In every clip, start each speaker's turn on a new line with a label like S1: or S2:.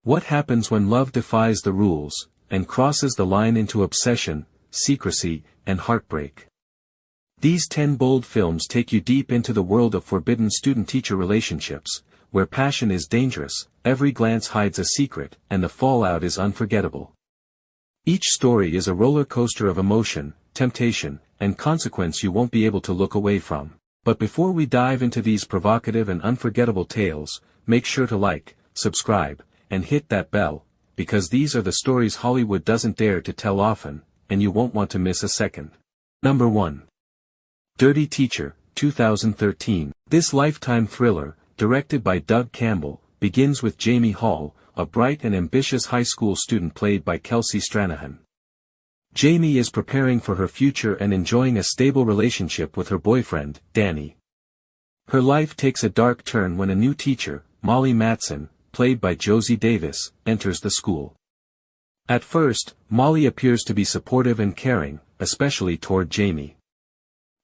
S1: What happens when love defies the rules, and crosses the line into obsession, secrecy, and heartbreak? These 10 bold films take you deep into the world of forbidden student-teacher relationships, where passion is dangerous, every glance hides a secret, and the fallout is unforgettable. Each story is a roller coaster of emotion, temptation, and consequence you won't be able to look away from. But before we dive into these provocative and unforgettable tales, make sure to like, subscribe, and hit that bell, because these are the stories Hollywood doesn't dare to tell often, and you won't want to miss a second. Number 1. Dirty Teacher, 2013. This Lifetime thriller, directed by Doug Campbell, begins with Jamie Hall, a bright and ambitious high school student played by Kelsey Stranahan. Jamie is preparing for her future and enjoying a stable relationship with her boyfriend, Danny. Her life takes a dark turn when a new teacher, Molly Matson, played by Josie Davis, enters the school. At first, Molly appears to be supportive and caring, especially toward Jamie.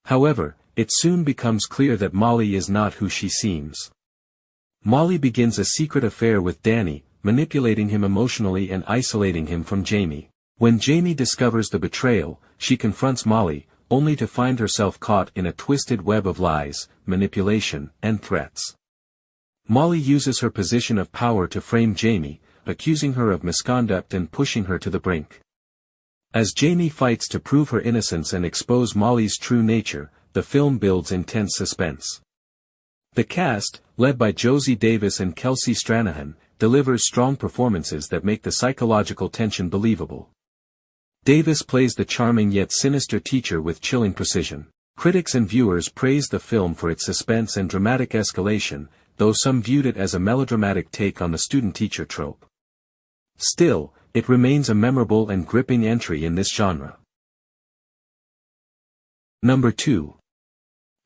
S1: However, it soon becomes clear that Molly is not who she seems. Molly begins a secret affair with Danny, manipulating him emotionally and isolating him from Jamie. When Jamie discovers the betrayal, she confronts Molly, only to find herself caught in a twisted web of lies, manipulation, and threats. Molly uses her position of power to frame Jamie, accusing her of misconduct and pushing her to the brink. As Jamie fights to prove her innocence and expose Molly's true nature, the film builds intense suspense. The cast, led by Josie Davis and Kelsey Stranahan, delivers strong performances that make the psychological tension believable. Davis plays the charming yet sinister teacher with chilling precision. Critics and viewers praised the film for its suspense and dramatic escalation, though some viewed it as a melodramatic take on the student-teacher trope. Still, it remains a memorable and gripping entry in this genre. Number 2.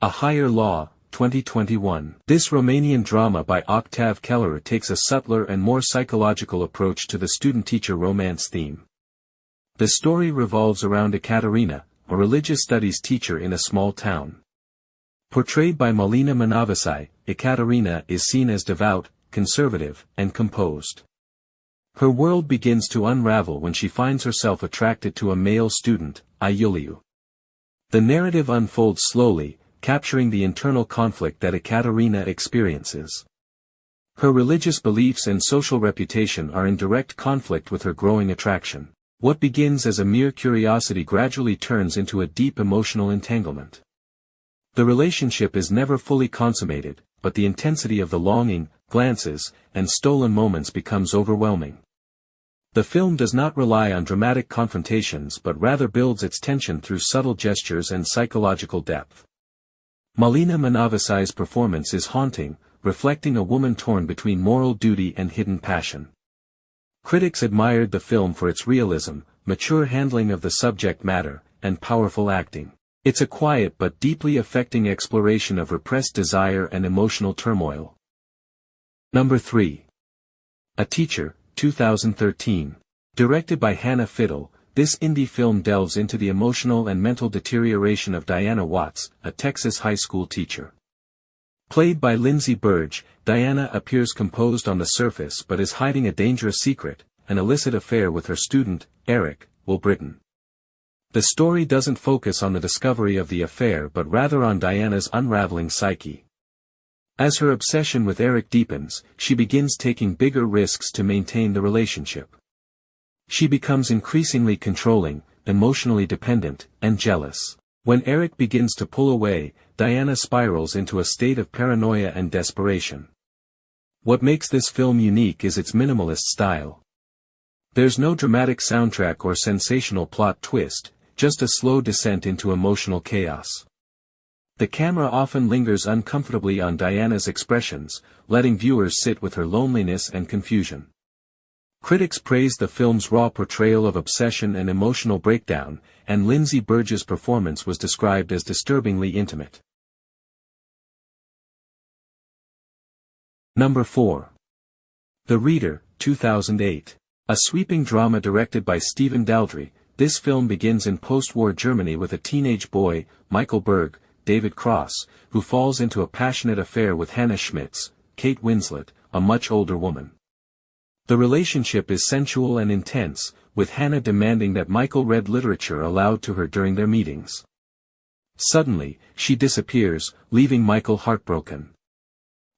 S1: A Higher Law, 2021. This Romanian drama by Octav Keller takes a subtler and more psychological approach to the student-teacher romance theme. The story revolves around Ekaterina, a religious studies teacher in a small town. Portrayed by Malina Manavasai, Ekaterina is seen as devout, conservative, and composed. Her world begins to unravel when she finds herself attracted to a male student, Iuliu. The narrative unfolds slowly, capturing the internal conflict that Ekaterina experiences. Her religious beliefs and social reputation are in direct conflict with her growing attraction. What begins as a mere curiosity gradually turns into a deep emotional entanglement. The relationship is never fully consummated, but the intensity of the longing, glances, and stolen moments becomes overwhelming. The film does not rely on dramatic confrontations but rather builds its tension through subtle gestures and psychological depth. Malina Manavasai's performance is haunting, reflecting a woman torn between moral duty and hidden passion. Critics admired the film for its realism, mature handling of the subject matter, and powerful acting. It's a quiet but deeply affecting exploration of repressed desire and emotional turmoil. Number 3. A Teacher, 2013. Directed by Hannah Fiddle, this indie film delves into the emotional and mental deterioration of Diana Watts, a Texas high school teacher. Played by Lindsay Burge, Diana appears composed on the surface but is hiding a dangerous secret, an illicit affair with her student, Eric, Will Britton. The story doesn't focus on the discovery of the affair but rather on Diana's unraveling psyche. As her obsession with Eric deepens, she begins taking bigger risks to maintain the relationship. She becomes increasingly controlling, emotionally dependent, and jealous. When Eric begins to pull away, Diana spirals into a state of paranoia and desperation. What makes this film unique is its minimalist style. There's no dramatic soundtrack or sensational plot twist, just a slow descent into emotional chaos. The camera often lingers uncomfortably on Diana's expressions, letting viewers sit with her loneliness and confusion. Critics praised the film's raw portrayal of obsession and emotional breakdown, and Lindsay Burge's performance was described as disturbingly intimate. Number 4. The Reader, 2008. A sweeping drama directed by Stephen Daldry, this film begins in post-war Germany with a teenage boy, Michael Berg, David Cross, who falls into a passionate affair with Hannah Schmitz, Kate Winslet, a much older woman. The relationship is sensual and intense, with Hannah demanding that Michael read literature aloud to her during their meetings. Suddenly, she disappears, leaving Michael heartbroken.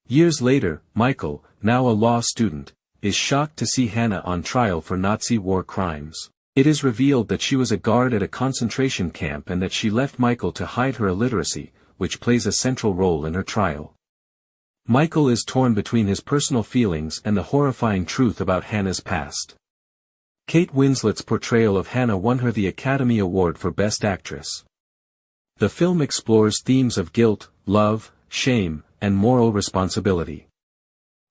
S1: Years later, Michael, now a law student, is shocked to see Hannah on trial for Nazi war crimes. It is revealed that she was a guard at a concentration camp and that she left Michael to hide her illiteracy, which plays a central role in her trial. Michael is torn between his personal feelings and the horrifying truth about Hannah's past. Kate Winslet's portrayal of Hannah won her the Academy Award for Best Actress. The film explores themes of guilt, love, shame, and moral responsibility.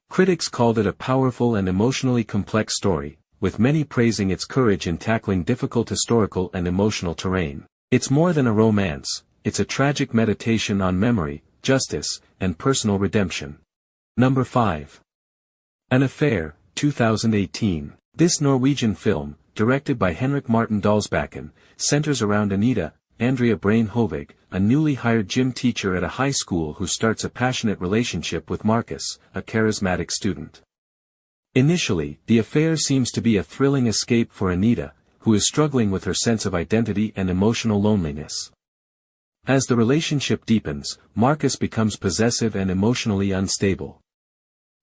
S1: Critics called it a powerful and emotionally complex story, with many praising its courage in tackling difficult historical and emotional terrain. It's more than a romance, it's a tragic meditation on memory, justice, and personal redemption. Number 5. An Affair, 2018. This Norwegian film, directed by Henrik Martin Dalsbakken, centers around Anita, Andrea Brain Hovig, a newly hired gym teacher at a high school who starts a passionate relationship with Marcus, a charismatic student. Initially, the affair seems to be a thrilling escape for Anita, who is struggling with her sense of identity and emotional loneliness. As the relationship deepens, Marcus becomes possessive and emotionally unstable.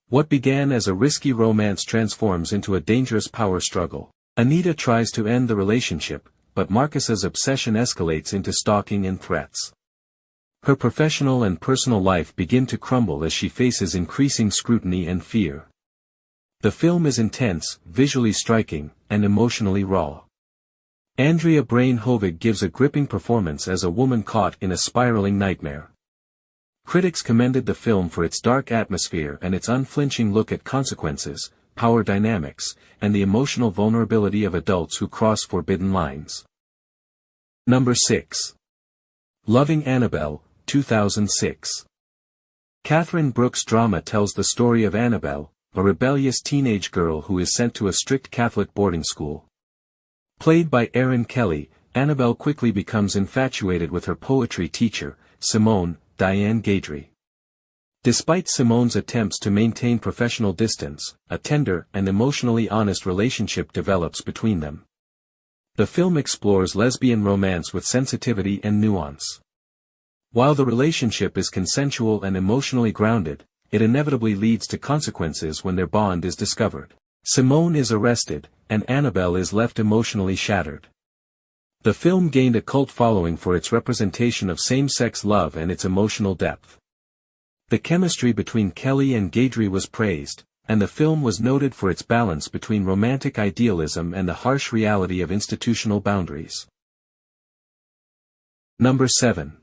S1: What began as a risky romance transforms into a dangerous power struggle. Anita tries to end the relationship, but Marcus's obsession escalates into stalking and threats. Her professional and personal life begin to crumble as she faces increasing scrutiny and fear. The film is intense, visually striking, and emotionally raw. Andrea Brain Hovig gives a gripping performance as a woman caught in a spiraling nightmare. Critics commended the film for its dark atmosphere and its unflinching look at consequences, power dynamics, and the emotional vulnerability of adults who cross forbidden lines. Number 6. Loving Annabelle, 2006. Catherine Brooks' drama tells the story of Annabelle, a rebellious teenage girl who is sent to a strict Catholic boarding school. Played by Erin Kelly, Annabelle quickly becomes infatuated with her poetry teacher, Simone, Diane Gaydry. Despite Simone's attempts to maintain professional distance, a tender and emotionally honest relationship develops between them. The film explores lesbian romance with sensitivity and nuance. While the relationship is consensual and emotionally grounded, it inevitably leads to consequences when their bond is discovered. Simone is arrested, and Annabelle is left emotionally shattered. The film gained a cult following for its representation of same-sex love and its emotional depth. The chemistry between Kelly and Gaydry was praised, and the film was noted for its balance between romantic idealism and the harsh reality of institutional boundaries. Number 7.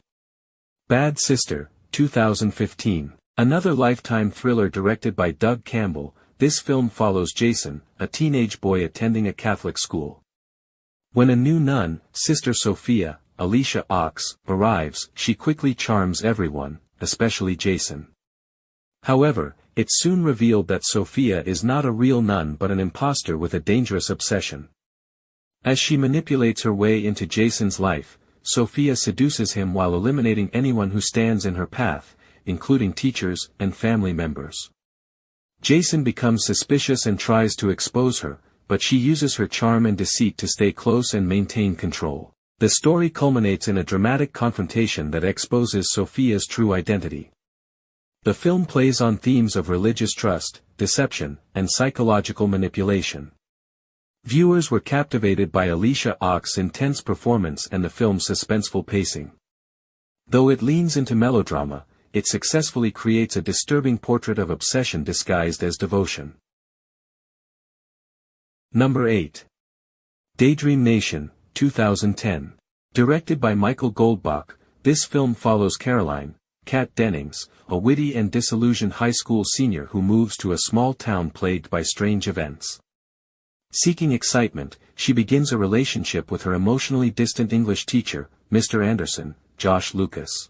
S1: Bad Sister, 2015. Another Lifetime thriller directed by Doug Campbell, this film follows Jason, a teenage boy attending a Catholic school. When a new nun, Sister Sophia, Alicia Ox, arrives, she quickly charms everyone, especially Jason. However, it's soon revealed that Sophia is not a real nun but an imposter with a dangerous obsession. As she manipulates her way into Jason's life, Sophia seduces him while eliminating anyone who stands in her path, including teachers and family members. Jason becomes suspicious and tries to expose her, but she uses her charm and deceit to stay close and maintain control. The story culminates in a dramatic confrontation that exposes Sophia's true identity. The film plays on themes of religious trust, deception, and psychological manipulation. Viewers were captivated by Alicia Ox's intense performance and the film's suspenseful pacing. Though it leans into melodrama, it successfully creates a disturbing portrait of obsession disguised as devotion. Number 8. Daydream Nation, 2010. Directed by Michael Goldbach, this film follows Caroline, Kat Dennings, a witty and disillusioned high school senior who moves to a small town plagued by strange events. Seeking excitement, she begins a relationship with her emotionally distant English teacher, Mr. Anderson, Josh Lucas.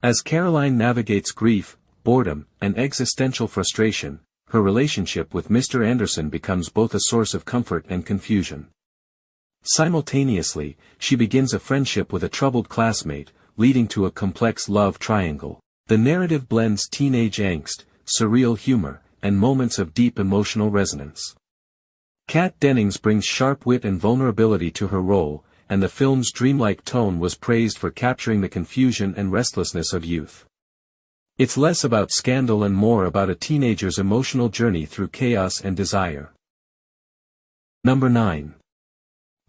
S1: As Caroline navigates grief, boredom, and existential frustration, her relationship with Mr. Anderson becomes both a source of comfort and confusion. Simultaneously, she begins a friendship with a troubled classmate, leading to a complex love triangle. The narrative blends teenage angst, surreal humor, and moments of deep emotional resonance. Kat Dennings brings sharp wit and vulnerability to her role, and the film's dreamlike tone was praised for capturing the confusion and restlessness of youth. It's less about scandal and more about a teenager's emotional journey through chaos and desire. Number 9.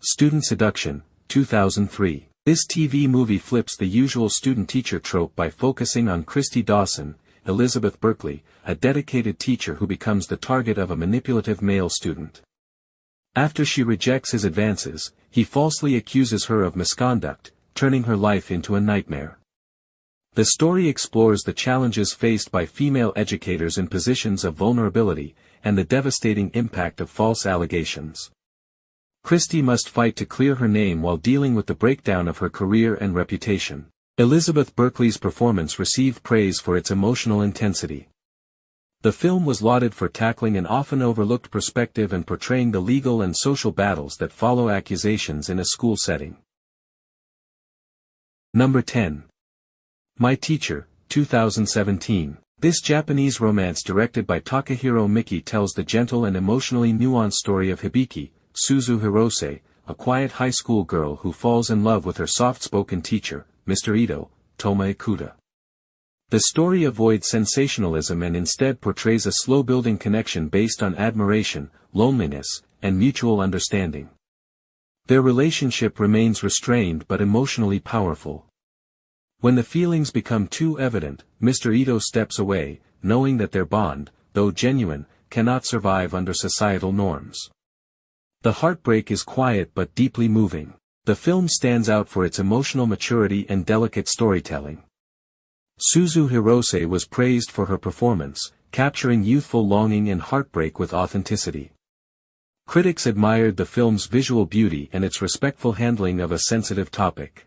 S1: Student Seduction, 2003. This TV movie flips the usual student-teacher trope by focusing on Christy Dawson, Elizabeth Berkley, a dedicated teacher who becomes the target of a manipulative male student. After she rejects his advances, he falsely accuses her of misconduct, turning her life into a nightmare. The story explores the challenges faced by female educators in positions of vulnerability, and the devastating impact of false allegations. Christy must fight to clear her name while dealing with the breakdown of her career and reputation. Elizabeth Berkley's performance received praise for its emotional intensity. The film was lauded for tackling an often overlooked perspective and portraying the legal and social battles that follow accusations in a school setting. Number 10. My Teacher, 2017. This Japanese romance directed by Takahiro Miki tells the gentle and emotionally nuanced story of Hibiki, Suzu Hirose, a quiet high school girl who falls in love with her soft-spoken teacher, Mr. Ito, Toma Ikuta. The story avoids sensationalism and instead portrays a slow-building connection based on admiration, loneliness, and mutual understanding. Their relationship remains restrained but emotionally powerful. When the feelings become too evident, Mr. Ito steps away, knowing that their bond, though genuine, cannot survive under societal norms. The heartbreak is quiet but deeply moving. The film stands out for its emotional maturity and delicate storytelling. Suzu Hirose was praised for her performance, capturing youthful longing and heartbreak with authenticity. Critics admired the film's visual beauty and its respectful handling of a sensitive topic.